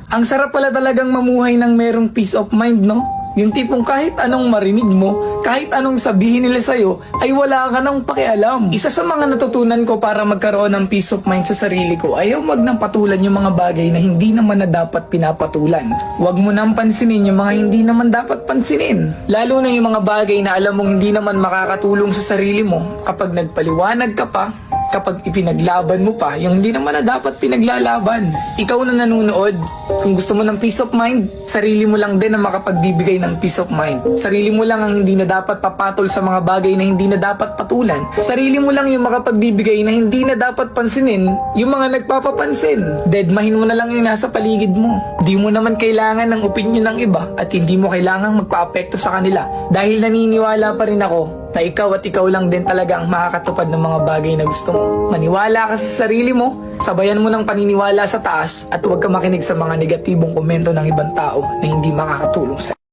Ang sarap pala talagang mamuhay ng merong peace of mind, no? Yung tipong kahit anong marinig mo, kahit anong sabihin nila sa'yo, ay wala ka nang pakialam. Isa sa mga natutunan ko para magkaroon ng peace of mind sa sarili ko, ayaw wag nang patulan yung mga bagay na hindi naman na dapat pinapatulan. Huwag mo nang pansinin yung mga hindi naman dapat pansinin. Lalo na yung mga bagay na alam mong hindi naman makakatulong sa sarili mo kapag nagpaliwanag ka pa, kapag ipinaglaban mo pa yung hindi naman na dapat pinaglalaban. Ikaw na nanonood, kung gusto mo ng peace of mind, sarili mo lang din ang makapagbibigay ng peace of mind. Sarili mo lang ang hindi na dapat papatol sa mga bagay na hindi na dapat patulan. Sarili mo lang yung makapagbibigay na hindi na dapat pansinin yung mga nagpapapansin. Deadmahin mo na lang yung nasa paligid mo. Di mo naman kailangan ng opinion ng iba at hindi mo kailangang magpa-apekto sa kanila. Dahil naniniwala pa rin ako na ikaw at ikaw lang din talaga ang makakatupad ng mga bagay na gusto mo. Maniwala ka sa sarili mo, sabayan mo ng paniniwala sa taas at huwag ka makinig sa mga negatibong komento ng ibang tao na hindi makakatulong sa'yo.